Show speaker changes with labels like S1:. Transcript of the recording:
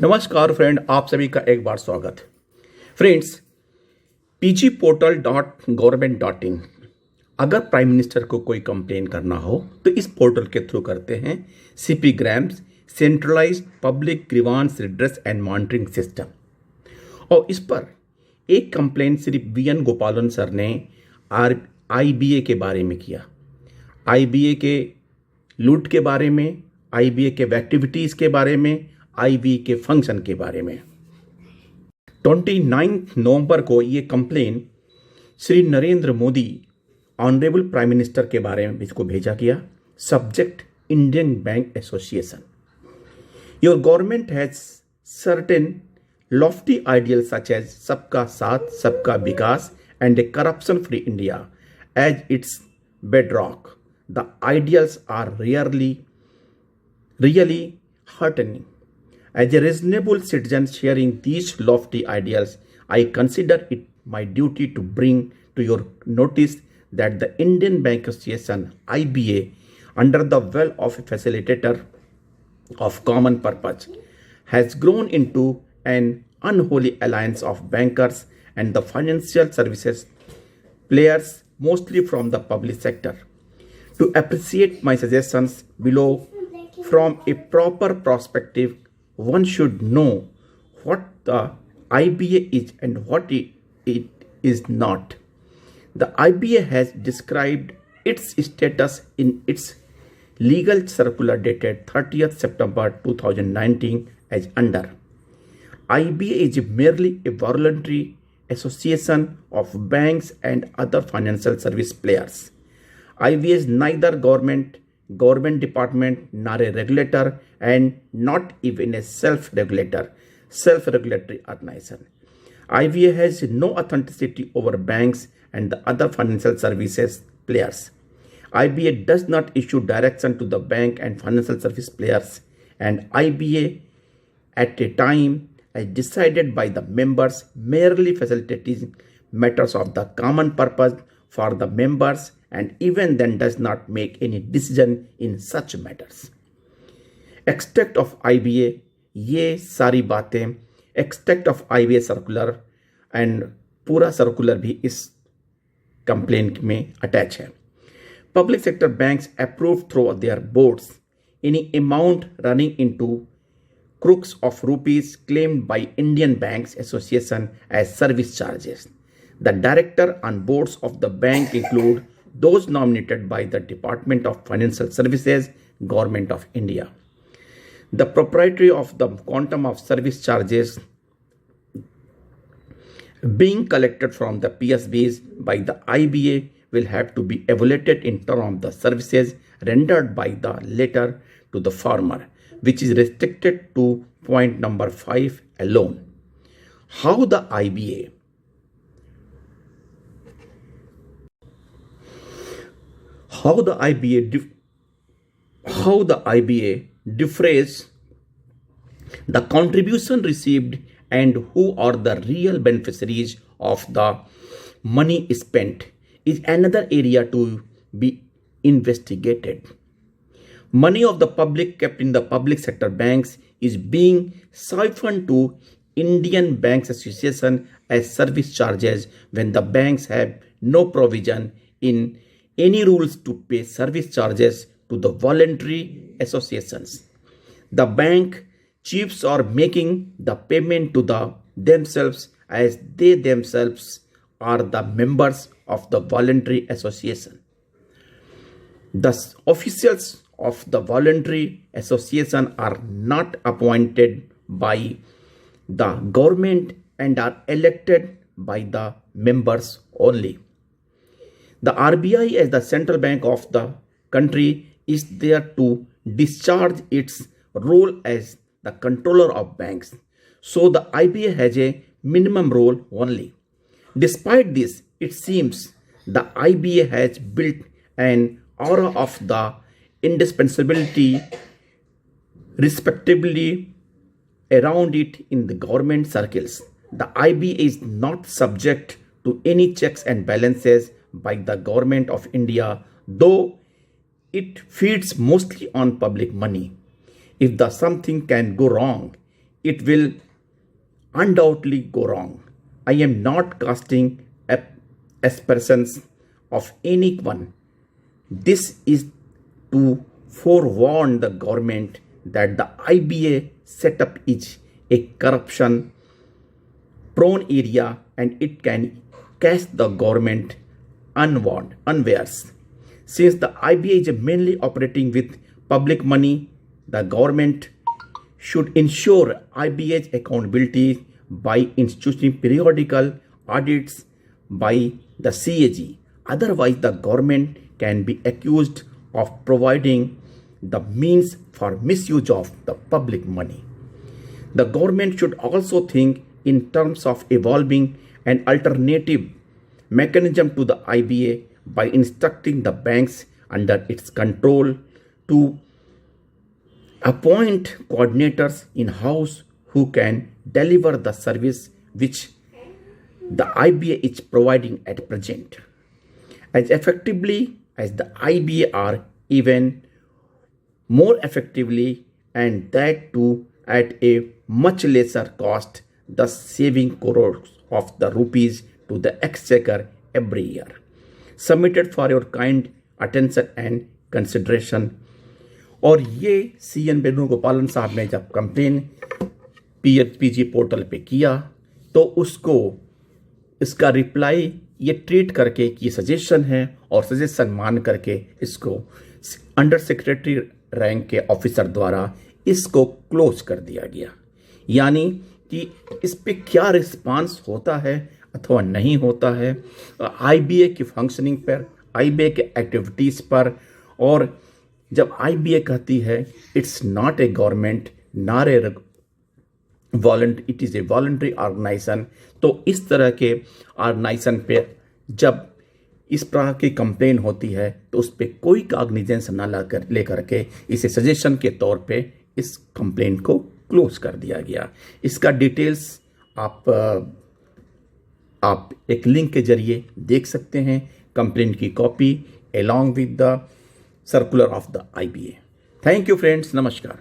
S1: नमस्कार फ्रेंड, आप सभी का एक बार स्वागत। फ्रेंड्स, pgportal.government.in अगर प्राइम मिनिस्टर को कोई कंप्लेन करना हो तो इस पोर्टल के थ्रू करते हैं। CP grams centralised public grievance redress and monitoring system. और इस पर एक कंप्लेन सिर्फ वीएन गोपालन सर ने आईबीए के बारे में किया। आईबीए के लूट के बारे में, आईबीए के एक्टिविटीज़ के बारे में, आईबीए के फंक्शन के बारे में। 29 नवंबर को ये complain Shri Narendra Modi honourable prime minister के बारे में इसको भेजा गया। Subject Indian bank association. Your government has certain lofty ideals such as सबका साथ, सबका विकास and a corruption-free India as its bedrock. The ideals are really heartening. As a reasonable citizen sharing these lofty ideals, I consider it my duty to bring to your notice that the Indian Bank Association (IBA), under the well of a facilitator of common purpose, has grown into an unholy alliance of bankers and the financial services players, mostly from the public sector. To appreciate my suggestions below from a proper perspective, one should know what the IBA is and what it is not. The IBA has described its status in its legal circular dated 30th September 2019 as under. IBA is merely a voluntary association of banks and other financial service players. IBA is neither government department, nor a regulator, and not even a self-regulatory organization. IBA has no authority over banks and the other financial services players. IBA does not issue direction to the bank and financial service players, and IBA at a time as decided by the members, merely facilitating matters of the common purpose for the members, and even then does not make any decision in such matters. Extract of IBA, ये सारी बातें extract of IBA circular and पूरा circular भी इस complaint में attach है। Public sector banks approve through their boards any amount running into crooks of rupees claimed by Indian Banks Association as service charges. The director and boards of the bank include those nominated by the Department of Financial Services, Government of India. The propriety of the quantum of service charges being collected from the PSBs by the IBA will have to be evaluated in terms of the services rendered by the latter to the former, which is restricted to point number 5 alone. How the IBA defrays the contribution received and who are the real beneficiaries of the money spent is another area to be investigated. Money of the public kept in the public sector banks is being siphoned to Indian Banks Association as service charges when the banks have no provision in any rules to pay service charges to the voluntary associations. The bank chiefs are making the payment to themselves as they themselves are the members of the voluntary association. The officials of the voluntary association are not appointed by the government and are elected by the members only. The RBI, as the central bank of the country, is there to discharge its role as the controller of banks. So the IBA has a minimum role only. Despite this, it seems the IBA has built an aura of the indispensability respectively around it in the government circles. The IBA is not subject to any checks and balances by the government of India, though it feeds mostly on public money. If something can go wrong, it will undoubtedly go wrong. I am not casting aspersions of anyone. This is to forewarn the government that the IBA setup is a corruption prone area and it can catch the government unawares. Since the IBA is mainly operating with public money, the government should ensure IBA's accountability by instituting periodical audits by the CAG. Otherwise, the government can be accused of providing the means for misuse of the public money. The government should also think in terms of evolving an alternative mechanism to the IBA by instructing the banks under its control to appoint coordinators in-house who can deliver the service which the IBA is providing at present as effectively as the IBA or even more effectively, and that too at a much lesser cost, thus saving crores of the rupees to the exchequer every year. Submitted for your kind attention and consideration. और ये CN Venugopalan साहब ने जब complain PG portal पे किया तो उसको इसका रिप्लाई ये ट्रीट करके कि सजेशन है और सजेशन मान करके इसको अंडर सेक्रेटरी रैंक के ऑफिसर द्वारा इसको क्लोज कर दिया गया। यानी कि इस पे क्या रिस्पांस होता है अथवा नहीं होता है IBA की फंक्शनिंग पर, IBA के एक्टिविटीज़ पर। और जब IBA कहती है it's not a government not a it is a voluntary organisation, तो इस तरह के ऑर्गेनाइजेशन पे जब इस प्रकार की कंप्लेन होती है तो उस पर कोई कॉग्निजेंस ना लेकर के इसे सजेशन के तौर पे इस कंप्लेन को क्लोज कर दिया गया। इसका डिटेल्स आप एक लिंक के जरिए देख सकते हैं, कंप्लेन की copy along with the circular of the IBA. Thank you friends. Namaskar.